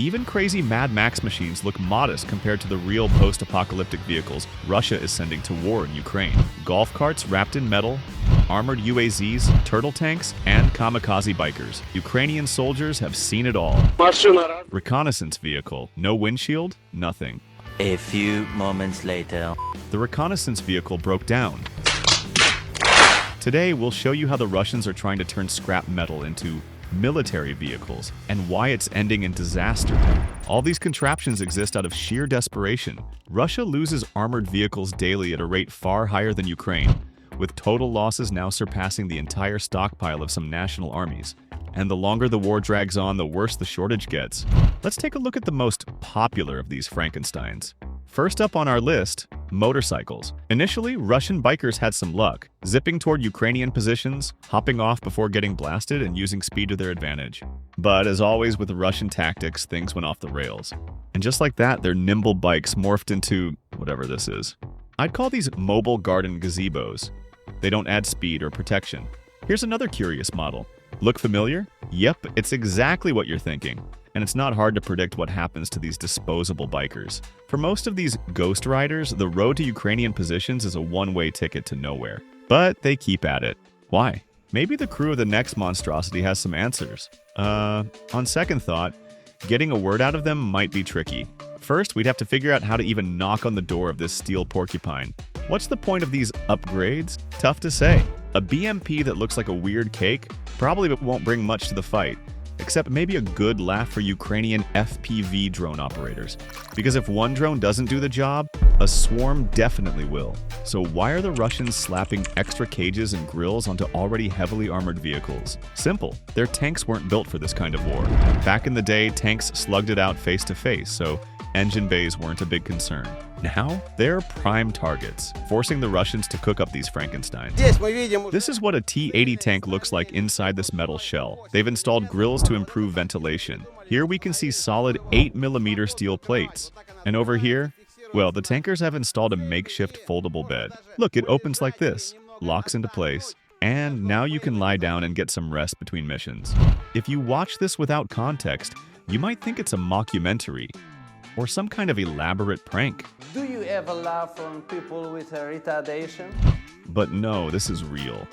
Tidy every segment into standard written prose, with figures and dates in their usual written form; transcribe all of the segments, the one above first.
Even crazy Mad Max machines look modest compared to the real post-apocalyptic vehicles Russia is sending to war in Ukraine. Golf carts wrapped in metal, armored UAZs, turtle tanks, and kamikaze bikers. Ukrainian soldiers have seen it all. Reconnaissance vehicle. No windshield, nothing. A few moments later. The reconnaissance vehicle broke down. Today, we'll show you how the Russians are trying to turn scrap metal into military vehicles and why it's ending in disaster. All these contraptions exist out of sheer desperation. Russia loses armored vehicles daily at a rate far higher than Ukraine, with total losses now surpassing the entire stockpile of some national armies. And the longer the war drags on, the worse the shortage gets. Let's take a look at the most popular of these Frankensteins. First up on our list, motorcycles. Initially, Russian bikers had some luck, zipping toward Ukrainian positions, hopping off before getting blasted, and using speed to their advantage. But as always with Russian tactics, things went off the rails. And just like that, their nimble bikes morphed into whatever this is. I'd call these mobile garden gazebos. They don't add speed or protection. Here's another curious model. Look familiar? Yep, it's exactly what you're thinking. And it's not hard to predict what happens to these disposable bikers. For most of these ghost riders, the road to Ukrainian positions is a one-way ticket to nowhere. But they keep at it. Why? Maybe the crew of the next monstrosity has some answers. On second thought, getting a word out of them might be tricky. First, we'd have to figure out how to even knock on the door of this steel porcupine. What's the point of these upgrades? Tough to say. A BMP that looks like a weird cake probably won't bring much to the fight, except maybe a good laugh for Ukrainian FPV drone operators. Because if one drone doesn't do the job, a swarm definitely will. So why are the Russians slapping extra cages and grills onto already heavily armored vehicles? Simple. Their tanks weren't built for this kind of war. Back in the day, tanks slugged it out face to face, so engine bays weren't a big concern. Now, they're prime targets, forcing the Russians to cook up these Frankensteins. This is what a T-80 tank looks like inside this metal shell. They've installed grills to improve ventilation. Here we can see solid 8mm steel plates. And over here, well, the tankers have installed a makeshift foldable bed. Look, it opens like this, locks into place, and now you can lie down and get some rest between missions. If you watch this without context, you might think it's a mockumentary, or some kind of elaborate prank. Do you ever laugh on people with retardation? But no, this is real.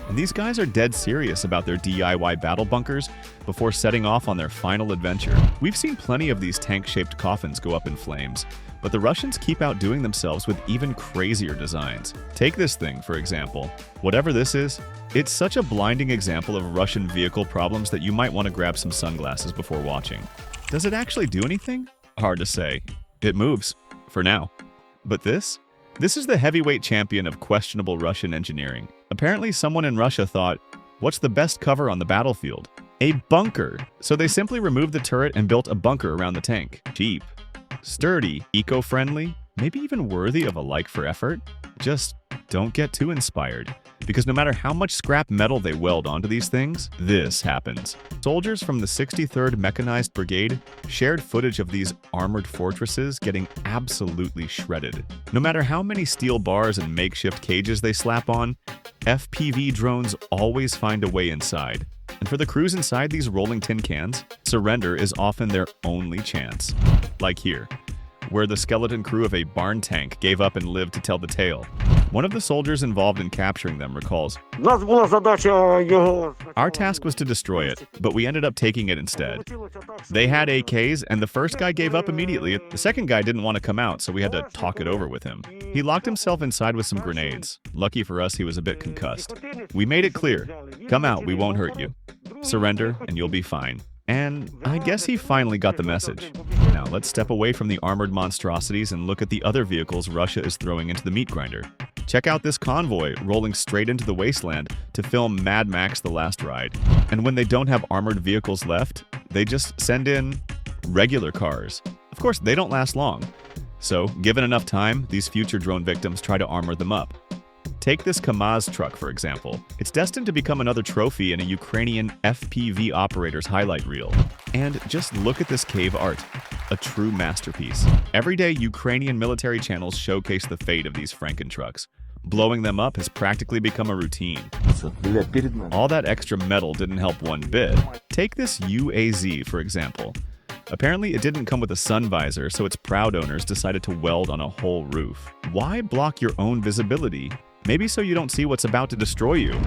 And these guys are dead serious about their DIY battle bunkers before setting off on their final adventure. We've seen plenty of these tank-shaped coffins go up in flames, but the Russians keep outdoing themselves with even crazier designs. Take this thing, for example. Whatever this is, it's such a blinding example of Russian vehicle problems that you might want to grab some sunglasses before watching. Does it actually do anything? Hard to say. It moves, for now. But this is the heavyweight champion of questionable Russian engineering. Apparently someone in Russia thought, what's the best cover on the battlefield? A bunker! So they simply removed the turret and built a bunker around the tank. Cheap, sturdy, eco-friendly, maybe even worthy of a like for effort? Just don't get too inspired, because no matter how much scrap metal they weld onto these things, this happens. Soldiers from the 63rd Mechanized Brigade shared footage of these armored fortresses getting absolutely shredded. No matter how many steel bars and makeshift cages they slap on, FPV drones always find a way inside. And for the crews inside these rolling tin cans, surrender is often their only chance. Like here, where the skeleton crew of a barn tank gave up and lived to tell the tale. One of the soldiers involved in capturing them recalls, "Our task was to destroy it, but we ended up taking it instead. They had AKs, and the first guy gave up immediately. The second guy didn't want to come out, so we had to talk it over with him. He locked himself inside with some grenades. Lucky for us, he was a bit concussed. We made it clear, come out, we won't hurt you. Surrender, and you'll be fine." And I guess he finally got the message. Now let's step away from the armored monstrosities and look at the other vehicles Russia is throwing into the meat grinder. Check out this convoy rolling straight into the wasteland to film Mad Max: The Last Ride. And when they don't have armored vehicles left, they just send in regular cars. Of course, they don't last long. So, given enough time, these future drone victims try to armor them up. Take this KAMAZ truck, for example. It's destined to become another trophy in a Ukrainian FPV operator's highlight reel. And just look at this cave art. A true masterpiece. Every day, Ukrainian military channels showcase the fate of these Franken trucks. Blowing them up has practically become a routine. All that extra metal didn't help one bit. Take this UAZ, for example. Apparently, it didn't come with a sun visor, so its proud owners decided to weld on a whole roof. Why block your own visibility? Maybe so you don't see what's about to destroy you.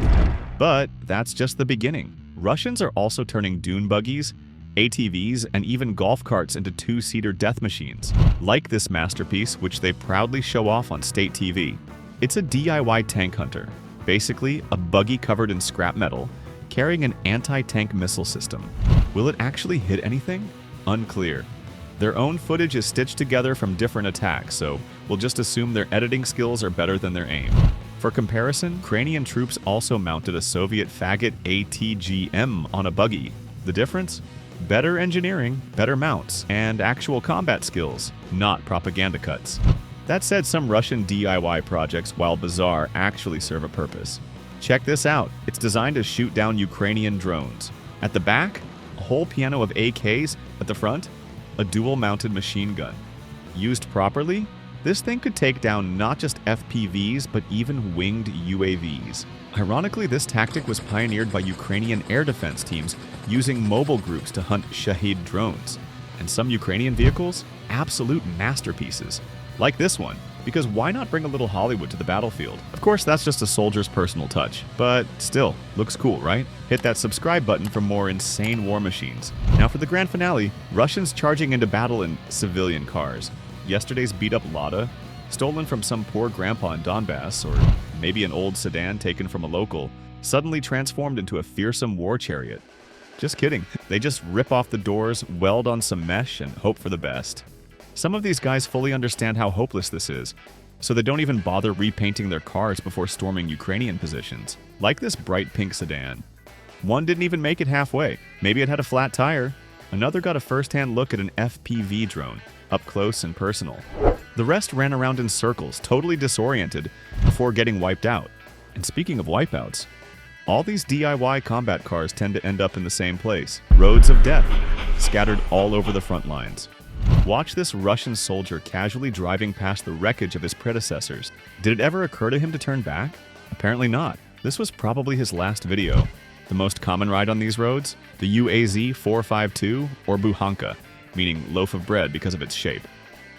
But that's just the beginning. Russians are also turning dune buggies, ATVs, and even golf carts into two-seater death machines, like this masterpiece, which they proudly show off on state TV. It's a DIY tank hunter, basically a buggy covered in scrap metal, carrying an anti-tank missile system. Will it actually hit anything? Unclear. Their own footage is stitched together from different attacks, so we'll just assume their editing skills are better than their aim. For comparison, Ukrainian troops also mounted a Soviet faggot ATGM on a buggy. The difference? Better engineering, better mounts, and actual combat skills, not propaganda cuts. That said, some Russian DIY projects, while bizarre, actually serve a purpose. Check this out. It's designed to shoot down Ukrainian drones. At the back, a whole piano of AKs. At the front, a dual-mounted machine gun. Used properly, this thing could take down not just FPVs, but even winged UAVs. Ironically, this tactic was pioneered by Ukrainian air defense teams using mobile groups to hunt Shahid drones. And some Ukrainian vehicles? Absolute masterpieces. Like this one, because why not bring a little Hollywood to the battlefield? Of course, that's just a soldier's personal touch, but still, looks cool, right? Hit that subscribe button for more insane war machines. Now for the grand finale, Russians charging into battle in civilian cars. Yesterday's beat-up Lada, stolen from some poor grandpa in Donbass, or maybe an old sedan taken from a local, suddenly transformed into a fearsome war chariot. Just kidding. They just rip off the doors, weld on some mesh, and hope for the best. Some of these guys fully understand how hopeless this is, so they don't even bother repainting their cars before storming Ukrainian positions. Like this bright pink sedan. One didn't even make it halfway. Maybe it had a flat tire. Another got a first-hand look at an FPV drone, up close and personal. The rest ran around in circles, totally disoriented, before getting wiped out. And speaking of wipeouts, all these DIY combat cars tend to end up in the same place. Roads of death, scattered all over the front lines. Watch this Russian soldier casually driving past the wreckage of his predecessors. Did it ever occur to him to turn back? Apparently not. This was probably his last video. The most common ride on these roads? The UAZ 452 or Bukhanka, meaning loaf of bread because of its shape.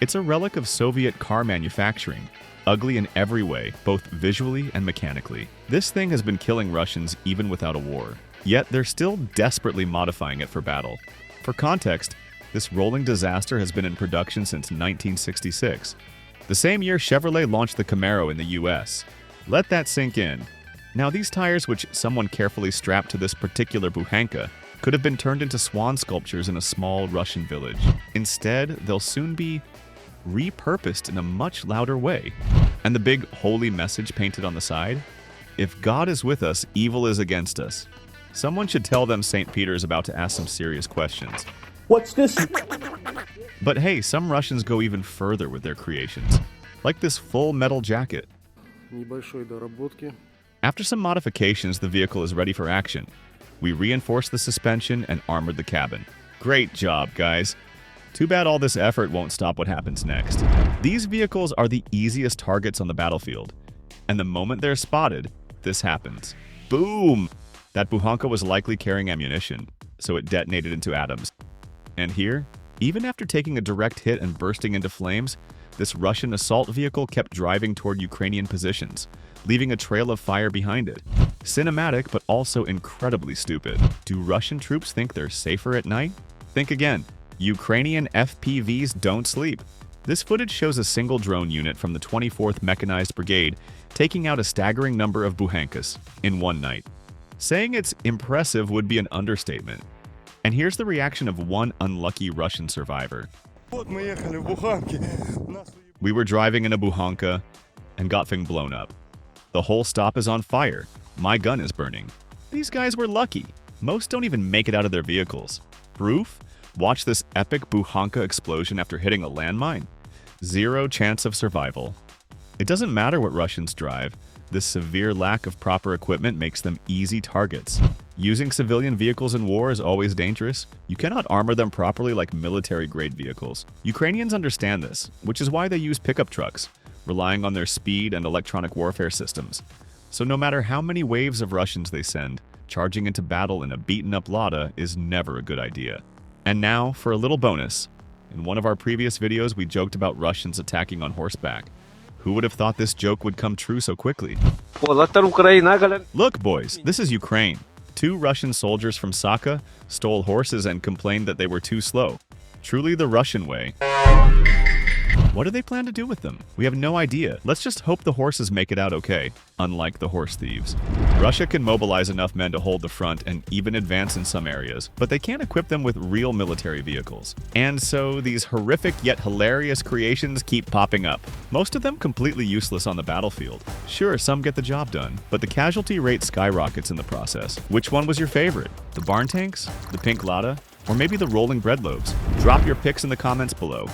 It's a relic of Soviet car manufacturing, ugly in every way, both visually and mechanically. This thing has been killing Russians even without a war. Yet they're still desperately modifying it for battle. For context, this rolling disaster has been in production since 1966. The same year Chevrolet launched the Camaro in the US. Let that sink in. Now these tires, which someone carefully strapped to this particular Bukhanka, could have been turned into swan sculptures in a small Russian village. Instead, they'll soon be repurposed in a much louder way. And the big holy message painted on the side? If God is with us, evil is against us. Someone should tell them St. Peter's about to ask some serious questions. What's this? But hey, some Russians go even further with their creations, like this full metal jacket. Небольшой доработки. After some modifications, the vehicle is ready for action. We reinforced the suspension and armored the cabin. Great job, guys. Too bad all this effort won't stop what happens next. These vehicles are the easiest targets on the battlefield. And the moment they're spotted, this happens. Boom! That Bukhanka was likely carrying ammunition, so it detonated into atoms. And here, even after taking a direct hit and bursting into flames, this Russian assault vehicle kept driving toward Ukrainian positions, leaving a trail of fire behind it. Cinematic, but also incredibly stupid. Do Russian troops think they're safer at night? Think again. Ukrainian FPVs don't sleep. This footage shows a single drone unit from the 24th Mechanized Brigade taking out a staggering number of Bukhankas in one night. Saying it's impressive would be an understatement. And here's the reaction of one unlucky Russian survivor. We were driving in a Bukhanka and got thing blown up. The whole stop is on fire. My gun is burning. These guys were lucky. Most don't even make it out of their vehicles. Proof? Watch this epic Bukhanka explosion after hitting a landmine. Zero chance of survival. It doesn't matter what Russians drive. This severe lack of proper equipment makes them easy targets. Using civilian vehicles in war is always dangerous. You cannot armor them properly like military-grade vehicles. Ukrainians understand this, which is why they use pickup trucks, relying on their speed and electronic warfare systems. So no matter how many waves of Russians they send, charging into battle in a beaten-up Lada is never a good idea. And now for a little bonus. In one of our previous videos, we joked about Russians attacking on horseback. Who would have thought this joke would come true so quickly? Look, boys, this is Ukraine. 2 Russian soldiers from Saka stole horses and complained that they were too slow. Truly the Russian way. What do they plan to do with them? We have no idea. Let's just hope the horses make it out okay, unlike the horse thieves. Russia can mobilize enough men to hold the front and even advance in some areas, but they can't equip them with real military vehicles. And so these horrific yet hilarious creations keep popping up, most of them completely useless on the battlefield. Sure, some get the job done, but the casualty rate skyrockets in the process. Which one was your favorite? The barn tanks? The pink Lada? Or maybe the rolling bread loaves? Drop your picks in the comments below.